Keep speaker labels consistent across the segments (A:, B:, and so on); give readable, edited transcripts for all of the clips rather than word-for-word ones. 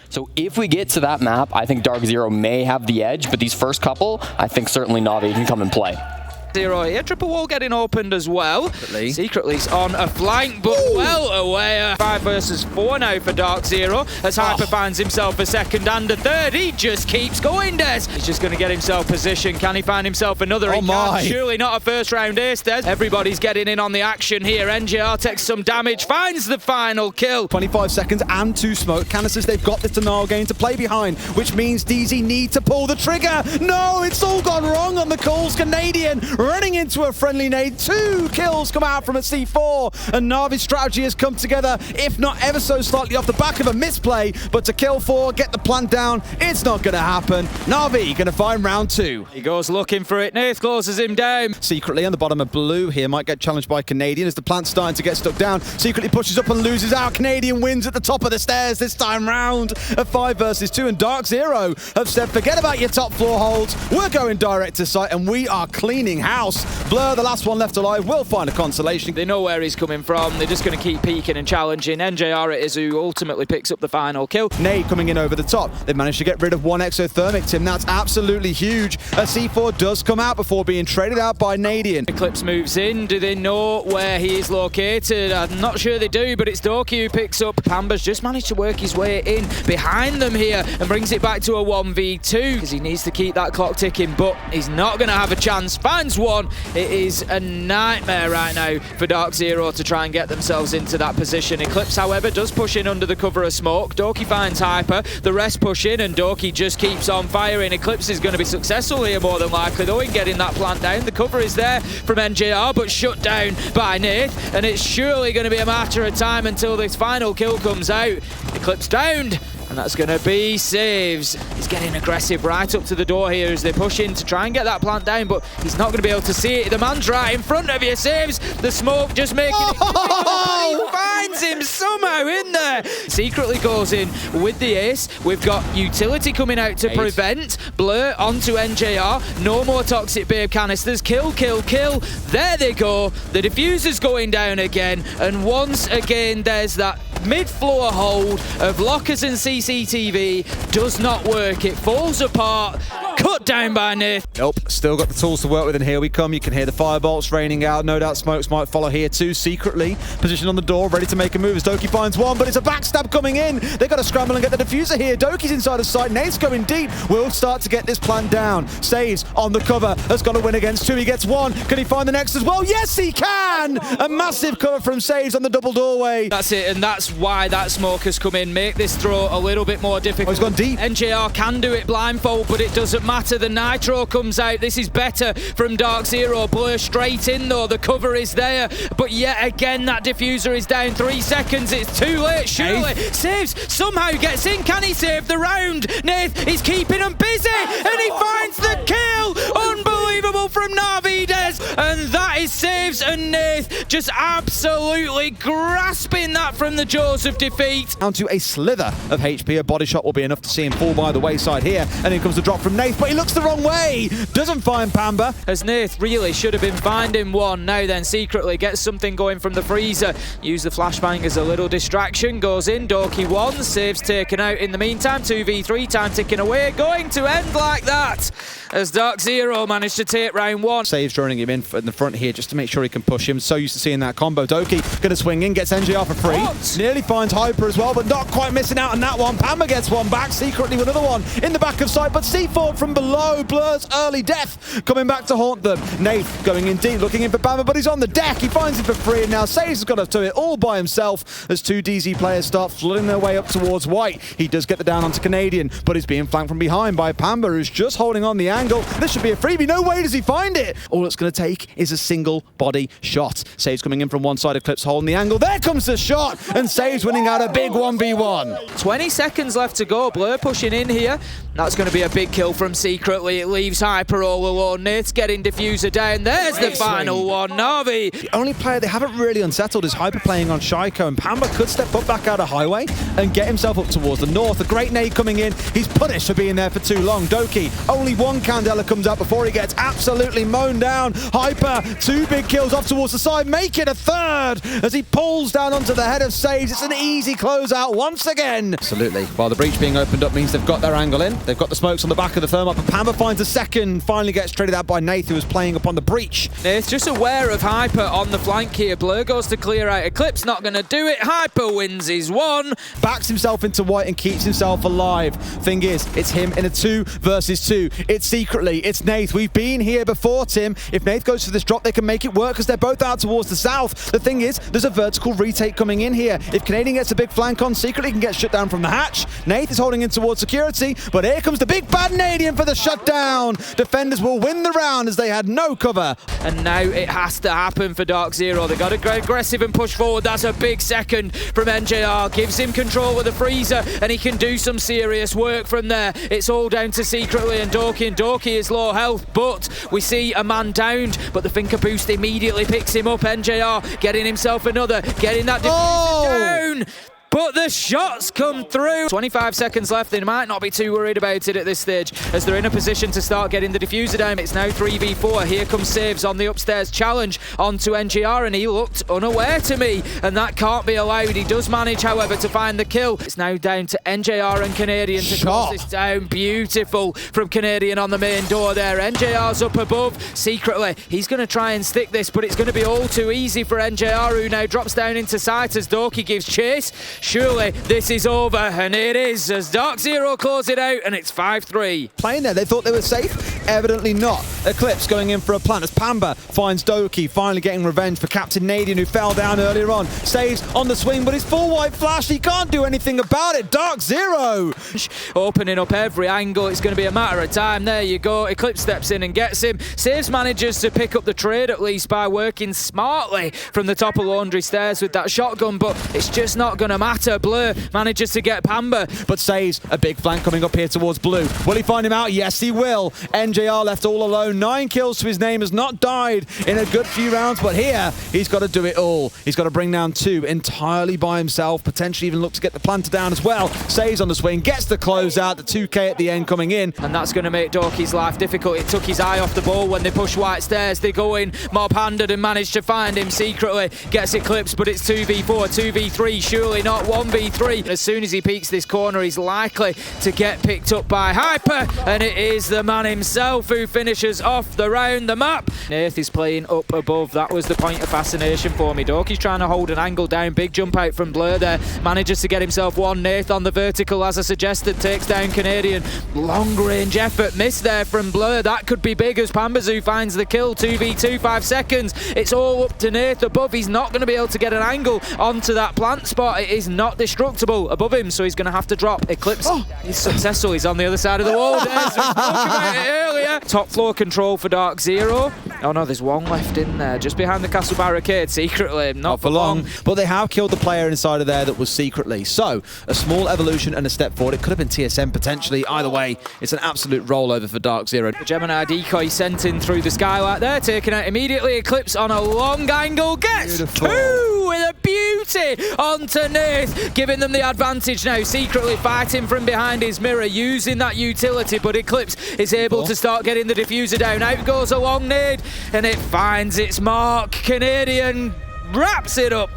A: So if we get to that map, I think DarkZero may have the edge, but these first couple, I think certainly NAVI can come and play.
B: Zero here, triple wall getting opened as well. Secretly's on a flank, but well away. 5 versus 4 now for DarkZero, as Hyper finds himself a second and a third. He just keeps going, Des. He's just going to get himself position. Can he find himself another? He can. Surely not a first round ace, Des. Everybody's getting in on the action here. NJR takes some damage, finds the final kill.
C: 25 seconds and 2 smoke canisters. They've got this denial game to play behind, which means DZ need to pull the trigger. No, it's all gone wrong on the calls. Canadian running into a friendly nade. 2 kills come out from a C4, and Navi's strategy has come together, if not ever so slightly off the back of a misplay, but to kill 4, get the plant down, it's not going to happen. Navi going to find round 2.
B: He goes looking for it. Nath closes him down.
C: Secretly on the bottom of blue here, might get challenged by Canadian as the plant's starting to get stuck down. Secretly pushes up and loses out. Canadian wins at the top of the stairs this time round. A 5 versus 2, and DarkZero have said, forget about your top floor holds. We're going direct to site, and we are cleaning house. Blur, the last one left alive, will find a consolation.
B: They know where he's coming from. They're just going to keep peeking and challenging. NJR it is who ultimately picks up the final kill.
C: Nade coming in over the top. They've managed to get rid of 1 exothermic, Tim. That's absolutely huge. A C4 does come out before being traded out by Nadian.
B: Eclipse moves in. Do they know where he is located? I'm not sure they do, but it's Doki who picks up. Pamba's just managed to work his way in behind them here and brings it back to a 1v2 because he needs to keep that clock ticking, but he's not going to have a chance. Finds one. It is a nightmare right now for DarkZero to try and get themselves into that position. Eclipse, however, does push in under the cover of smoke. Doki finds Hyper, the rest push in, and Doki just keeps on firing. Eclipse is going to be successful here more than likely, though, in getting that plant down. The cover is there from NJR, but shut down by Nath, and it's surely going to be a matter of time until this final kill comes out. Eclipse downed. And that's going to be Saves. He's getting aggressive right up to the door here as they push in to try and get that plant down, but he's not going to be able to see it. The man's right in front of you, Saves. The smoke just making it. He finds him somehow in there. Secretly goes in with the ace. We've got utility coming out to prevent. Blur onto NJR. No more toxic babe canisters. Kill, kill, kill. There they go. The diffuser's going down again. And once again, there's that mid-floor hold of lockers and CCTV does not work. It falls apart. Cut down by Nath.
C: Nope, still got the tools to work with, and here we come. You can hear the firebolts raining out. No doubt smokes might follow here too. Secretly positioned on the door, ready to make a move as Doki finds one, but it's a backstab coming in. They've got to scramble and get the diffuser here. Doki's inside of sight. Nate's going deep. Will start to get this plan down. Saves on the cover. Has got to win against 2. He gets 1. Can he find the next as well? Yes, he can! A massive cover from Saves on the double doorway.
B: That's it, and that's why that smoke has come in. Make this throw a little bit more difficult.
C: Oh, he's gone deep.
B: NJR can do it blindfold, but it doesn't matter. The nitro comes out. This is better from DarkZero. Blur straight in though. The cover is there, but yet again that diffuser is down. 3 seconds. It's too late. Surely Saves somehow gets in. Can he save the round? Nath is keeping him busy, and he finds the kill. Unbelievable from NAVI, Des, and that is Saves and Nath just absolutely grasping that from the jaws of defeat.
C: Down to a slither of HP. A body shot will be enough to see him fall by the wayside here, and in comes the drop from Nath, but he looks the wrong way. Doesn't find Pamba.
B: As Nath really should have been finding one. Now then, secretly gets something going from the freezer. Use the flashbang as a little distraction. Goes in. Doki 1. Saves taken out in the meantime. 2v3. Time ticking away. Going to end like that as DarkZero managed to take round 1.
C: Saves joining him in the front here just to make sure he can push him. So used to seeing that combo. Doki going to swing in. Gets NJR for free.
B: What?
C: Nearly finds Hyper as well, but not quite missing out on that one. Pamba gets one back. Secretly with another one in the back of sight, but C4 from below. Blur's early death coming back to haunt them. Nath going in deep, looking in for Pamba, but he's on the deck. He finds him for free, and now Saves has got to do it all by himself as 2 DZ players start flooding their way up towards White. He does get the down onto Canadian, but he's being flanked from behind by Pamba, who's just holding on the angle. This should be a freebie. No way does he find it. All it's going to take is a single body shot. Saves coming in from one side of Eclipse, holding the angle. There comes the shot, and Saves winning out a big 1v1.
B: 20 seconds left to go. Blur pushing in here. That's going to be a big kill from Secretly. It leaves Hyper all alone. Nate's getting Diffuser down. There's the final one. NAVI.
C: The only player they haven't really unsettled is Hyper playing on Shaiko, and Pamba could step up back out of Highway and get himself up towards the north. A great nade coming in. He's punished for being there for too long. Doki, only one Candela comes out before he gets absolutely mown down. Hyper, 2 big kills off towards the side, make it a third as he pulls down onto the head of Sage. It's an easy closeout once again. Absolutely. While the breach being opened up means they've got their angle in. They've got the smokes on the back of the thermite, but Pamba finds a second, finally gets traded out by Nath, who was playing upon the breach.
B: Nate's just aware of Hyper on the flank here. Blur goes to clear out. Eclipse not going to do it. Hyper wins his one.
C: Backs himself into white and keeps himself alive. Thing is, it's him in a 2 versus 2. It's Secretly, it's Nath. We've been here before, Tim. If Nath goes for this drop, they can make it work because they're both out towards the south. The thing is, there's a vertical retake coming in here. If Canadian gets a big flank on, Secretly can get shut down from the hatch. Nath is holding in towards security, but here comes the big bad Canadian for the shutdown. Defenders will win the round as they had no cover.
B: And now it has to happen for DarkZero. They got to go aggressive and push forward. That's a big second from NJR. Gives him control with the freezer, and he can do some serious work from there. It's all down to Secretly and Doki, and Doki is low health, but we see a man downed, but the Finker boost immediately picks him up. NJR getting himself another, getting that diffuser down. But the shots come through. 25 seconds left. They might not be too worried about it at this stage as they're in a position to start getting the diffuser down. It's now 3v4. Here comes Saves on the upstairs challenge onto NGR, and he looked unaware to me, and that can't be allowed. He does manage, however, to find the kill. It's now down to NJR and Canadian to close this down. Beautiful from Canadian on the main door there. NJR's up above. Secretly, he's going to try and stick this, but it's going to be all too easy for NJR, who now drops down into sight as Doki gives chase. Surely this is over, and it is as DarkZero close it out, and it's 5-3.
C: Playing there, they thought they were safe. Evidently not. Eclipse going in for a plant as Pamba finds Doki, finally getting revenge for Captain Nadian, who fell down earlier on. Saves on the swing, but his full white flash, he can't do anything about it. DarkZero
B: opening up every angle. It's going to be a matter of time. There you go. Eclipse steps in and gets him. Saves manages to pick up the trade, at least by working smartly from the top of Laundry Stairs with that shotgun, but it's just not going to matter. Blur manages to get Pamba,
C: but Saves a big flank coming up here towards Blue. Will he find him out? Yes, he will. NJR left all alone. 9 kills to his name, has not died in a good few rounds, but here he's got to do it all. He's got to bring down 2 entirely by himself, potentially even look to get the planter down as well. Saves on the swing, gets the closeout, the 2K at the end coming in.
B: And that's going to make Doki's life difficult. It took his eye off the ball when they push White Stairs. They go in mob-handed and manage to find him. Secretly gets Eclipse, but it's 2v4, 2v3, surely not 1v3. As soon as he peeks this corner, he's likely to get picked up by Hyper, and it is the man himself who finishes off the round. The map, Nath is playing up above. That was the point of fascination for me. Doki's trying to hold an angle down. Big jump out from Blur there. Manages to get himself one. Nath on the vertical, as I suggested, takes down Canadian. Long range effort missed there from Blur. That could be big as Pambazu finds the kill. 2v2, 5 seconds. It's all up to Nath above. He's not going to be able to get an angle onto that plant spot. It is not destructible above him, so he's going to have to drop. Eclipse is successful. He's on the other side of the wall. We spoke about it earlier. Top floor control for DarkZero. Oh no, there's one left in there, just behind the castle barricade. Secretly, not for long.
C: But they have killed the player inside of there that was Secretly. So, a small evolution and a step forward. It could have been TSM potentially. Either way, it's an absolute rollover for DarkZero.
B: The Gemini decoy sent in through the skylight there, taken out immediately. Eclipse on a long angle, gets Beautiful. 2 with a beauty onto Nath, giving them the advantage now. Secretly fighting from behind his mirror, using that utility, but Eclipse is able to start getting the diffuser down. Out goes a long nade, and it finds its mark. Canadian wraps it up.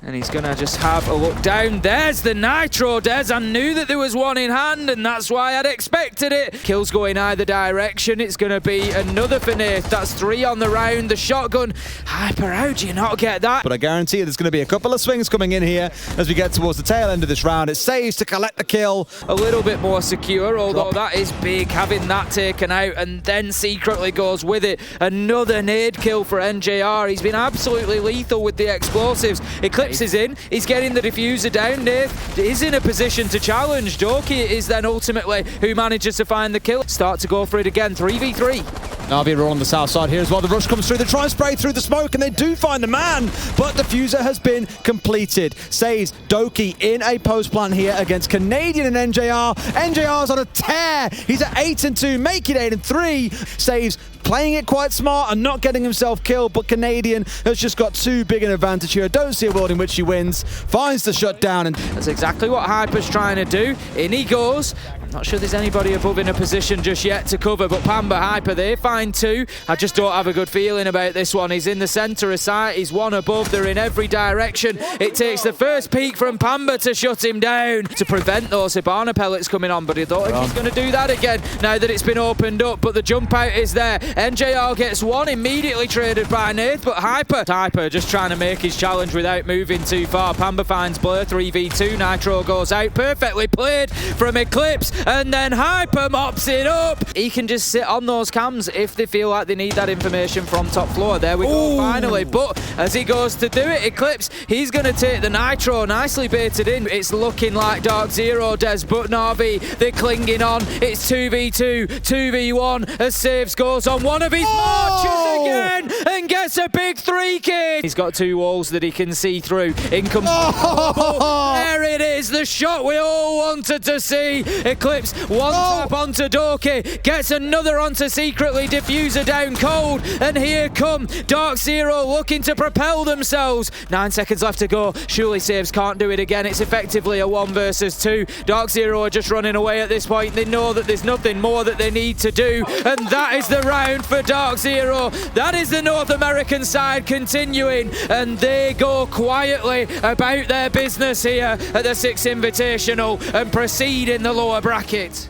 B: And he's going to just have a look down. There's the Nitro, Des. I knew that there was one in hand, and that's why I'd expected it. Kills going either direction. It's going to be another for Nath. That's 3 on the round. The shotgun. Hyper, how do you not get that?
C: But I guarantee there's going to be a couple of swings coming in here as we get towards the tail end of this round. It Saves to collect the kill.
B: A little bit more secure, although that is big, having that taken out, and then Secretly goes with it. Another nade kill for NJR. He's been absolutely lethal with the explosives. Eclipse is in, he's getting the diffuser down. Nath is in a position to challenge. Doki is then ultimately who manages to find the kill. Start to go for it again, 3v3.
C: NAVI are on the south side here as well. The rush comes through. They try and spray through the smoke, and they do find the man, but Diffuser has been completed. Saves Doki in a post plant here against Canadian and NJR. NJR's on a tear. He's at 8-2, making 8-3. Saves playing it quite smart and not getting himself killed, but Canadian has just got too big an advantage here. Don't see a world in which he wins. Finds the shutdown, and
B: that's exactly what Hyper's trying to do. In he goes. I'm not sure there's anybody above in a position just yet to cover, but Pamba, Hyper, they find two. I just don't have a good feeling about this one. He's in the centre of sight, he's one above, they're in every direction. It takes the first peek from Pamba to shut him down, to prevent those Hibana pellets coming on, but he thought he's going to do that again now that it's been opened up, but the jump out is there. NJR gets one, immediately traded by Nath, but Hyper just trying to make his challenge without moving too far. Pamba finds Blur, 3v2, Nitro goes out, perfectly played from Eclipse, and then Hyper mops it up. He can just sit on those cams if they feel like they need that information from top floor. There we go, finally. But as he goes to do it, Eclipse, he's going to take the Nitro, nicely baited in. It's looking like DarkZero, Des, but NAVI, they're clinging on. It's 2v2, 2v1, as Saves goes on one of his marches again, and gets a big 3 kid. He's got 2 walls that he can see through. In comes there it is, the shot we all wanted to see. Eclipse, one tap onto Doki, gets another onto Secretly, Diffuser down cold, and here come DarkZero looking to propel themselves. 9 seconds left to go. Surely Saves can't do it again. It's effectively a 1 versus 2. DarkZero are just running away at this point. They know that there's nothing more that they need to do, and that is the round for DarkZero. That is the North American side continuing, and they go quietly about their business here at the 6th Invitational and proceed in the lower bracket.